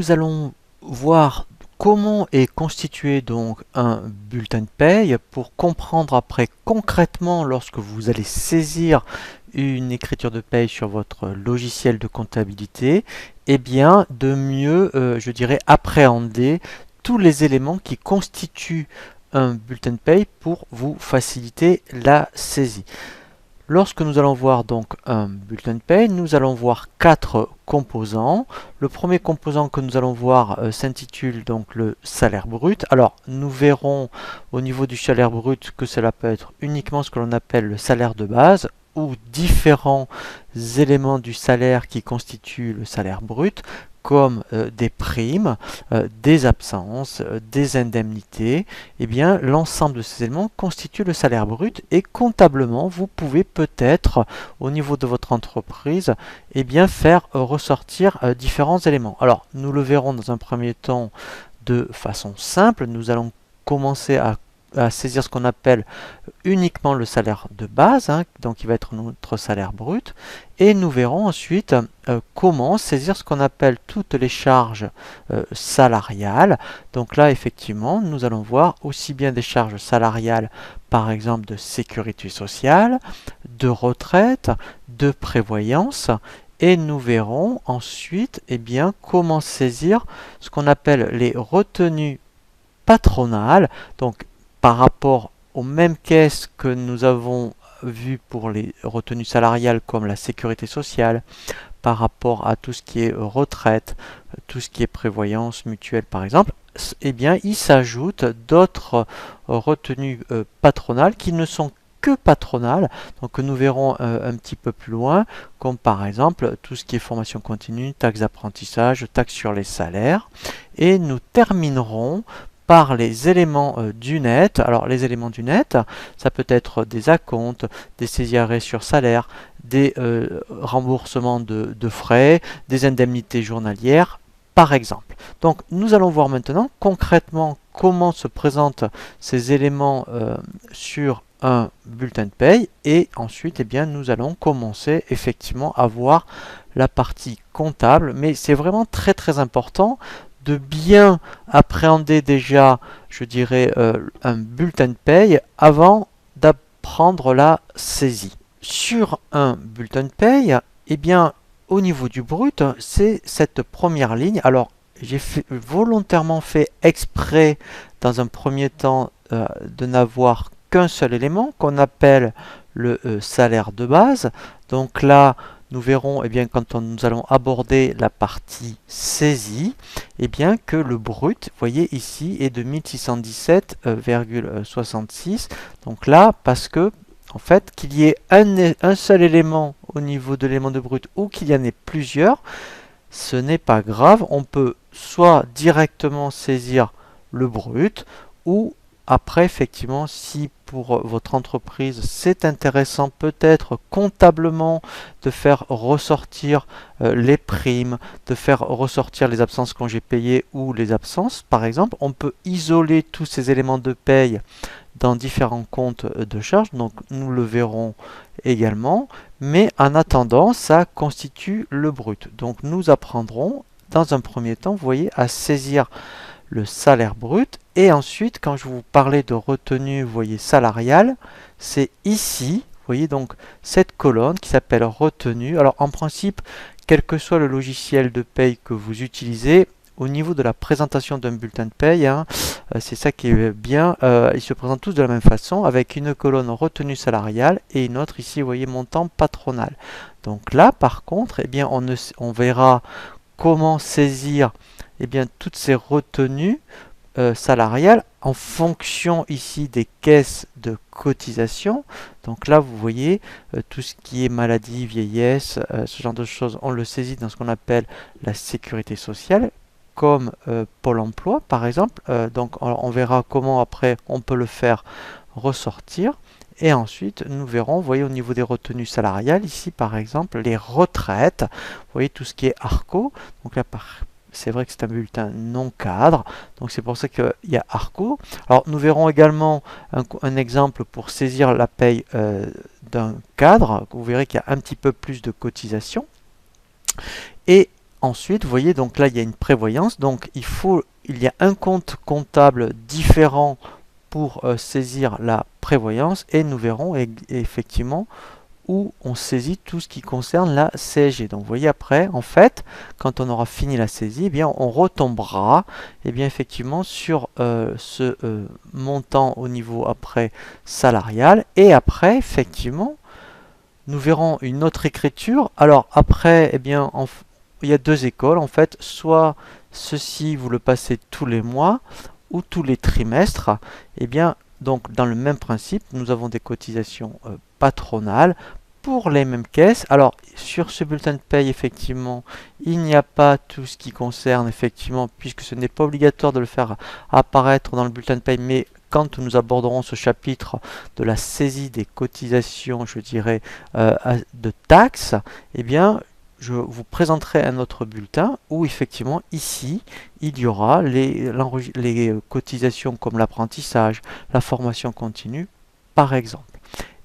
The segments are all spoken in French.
nous allons voir comment est constitué donc un bulletin de paye pour comprendre après concrètement lorsque vous allez saisir une écriture de paye sur votre logiciel de comptabilité, et bien de mieux, je dirais, appréhender tous les éléments qui constituent un bulletin de paye pour vous faciliter la saisie. Lorsque nous allons voir donc un bulletin de paye, nous allons voir quatre composants. Le premier composant que nous allons voir s'intitule donc le salaire brut. Alors nous verrons au niveau du salaire brut que cela peut être uniquement ce que l'on appelle le salaire de base ou différents éléments du salaire qui constituent le salaire brut, comme des primes, des absences, des indemnités. Eh bien, l'ensemble de ces éléments constitue le salaire brut et comptablement, vous pouvez peut-être, au niveau de votre entreprise, eh bien, faire ressortir différents éléments. Alors, nous le verrons dans un premier temps de façon simple. Nous allons commencer à saisir ce qu'on appelle uniquement le salaire de base, donc qui va être notre salaire brut, et nous verrons ensuite comment saisir ce qu'on appelle toutes les charges salariales. Donc là, effectivement, nous allons voir aussi bien des charges salariales, par exemple de sécurité sociale, de retraite, de prévoyance, et nous verrons ensuite bien, comment saisir ce qu'on appelle les retenues patronales, donc par rapport aux mêmes caisses que nous avons vues pour les retenues salariales comme la sécurité sociale, par rapport à tout ce qui est retraite, tout ce qui est prévoyance mutuelle par exemple, eh bien il s'ajoute d'autres retenues patronales qui ne sont que patronales, donc que nous verrons un petit peu plus loin, comme par exemple tout ce qui est formation continue, taxes d'apprentissage, taxes sur les salaires, et nous terminerons par les éléments du net. Alors les éléments du net, ça peut être des acomptes, des saisies arrêts sur salaire, des remboursements de frais, des indemnités journalières, par exemple. Donc nous allons voir maintenant concrètement comment se présentent ces éléments sur un bulletin de paye, et ensuite eh bien, nous allons commencer effectivement à voir la partie comptable, mais c'est vraiment très très important de bien appréhender déjà, je dirais, un bulletin de paye avant d'apprendre la saisie. Sur un bulletin de paye, eh bien, au niveau du brut, c'est cette première ligne. Alors, j'ai volontairement fait exprès, dans un premier temps, de n'avoir qu'un seul élément qu'on appelle le salaire de base. Donc là, nous verrons bien, quand nous allons aborder la partie saisie, bien, que le brut, vous voyez ici, est de 1617,66. Donc là, parce que en fait, qu'il y ait un seul élément au niveau de l'élément de brut ou qu'il y en ait plusieurs, ce n'est pas grave. On peut soit directement saisir le brut, ou après, effectivement, si pour votre entreprise c'est intéressant peut-être comptablement de faire ressortir les primes, de faire ressortir les absences congés payés ou les absences, par exemple, on peut isoler tous ces éléments de paye dans différents comptes de charges, donc nous le verrons également, mais en attendant, ça constitue le brut. Donc nous apprendrons dans un premier temps, vous voyez, à saisir le salaire brut, et ensuite quand je vous parlais de retenue, vous voyez, salariale, c'est ici, vous voyez, donc cette colonne qui s'appelle retenue. Alors en principe, quel que soit le logiciel de paye que vous utilisez, au niveau de la présentation d'un bulletin de paye, c'est ça qui est bien, ils se présentent tous de la même façon, avec une colonne retenue salariale et une autre ici, vous voyez, montant patronal. Donc là, par contre, eh bien, on verra comment saisir bien, toutes ces retenues salariales en fonction ici des caisses de cotisation. Donc là, vous voyez, tout ce qui est maladie, vieillesse, ce genre de choses, on le saisit dans ce qu'on appelle la sécurité sociale, comme Pôle emploi par exemple. Donc on verra comment après on peut le faire ressortir. Et ensuite, nous verrons, vous voyez, au niveau des retenues salariales, ici par exemple, les retraites, vous voyez tout ce qui est ARCO. Donc là, c'est vrai que c'est un bulletin non cadre, donc c'est pour ça qu'il y a ARCO. Alors nous verrons également un exemple pour saisir la paye d'un cadre. Vous verrez qu'il y a un petit peu plus de cotisation. Et ensuite, vous voyez, donc là, il y a une prévoyance. Donc, il y a un compte comptable différent pour saisir la prévoyance et nous verrons effectivement où on saisit tout ce qui concerne la CSG. Donc vous voyez après, en fait, quand on aura fini la saisie, eh bien, on retombera effectivement sur ce montant au niveau après salarial et après, effectivement, nous verrons une autre écriture. Alors après, il y a deux écoles en fait, soit ceci vous le passez tous les mois ou tous les trimestres. Eh bien, donc dans le même principe, nous avons des cotisations patronales pour les mêmes caisses. Alors sur ce bulletin de paye, effectivement, il n'y a pas tout ce qui concerne effectivement, puisque ce n'est pas obligatoire de le faire apparaître dans le bulletin de paye, mais quand nous aborderons ce chapitre de la saisie des cotisations, je dirais, de taxes, eh bien, je vous présenterai un autre bulletin où effectivement ici il y aura les cotisations comme l'apprentissage, la formation continue par exemple.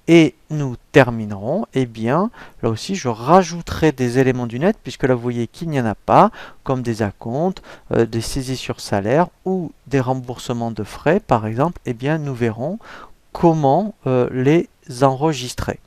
Et nous terminerons, eh bien, là aussi je rajouterai des éléments du net, puisque là vous voyez qu'il n'y en a pas, comme des acomptes, des saisies sur salaire ou des remboursements de frais par exemple, eh bien nous verrons comment les enregistrer.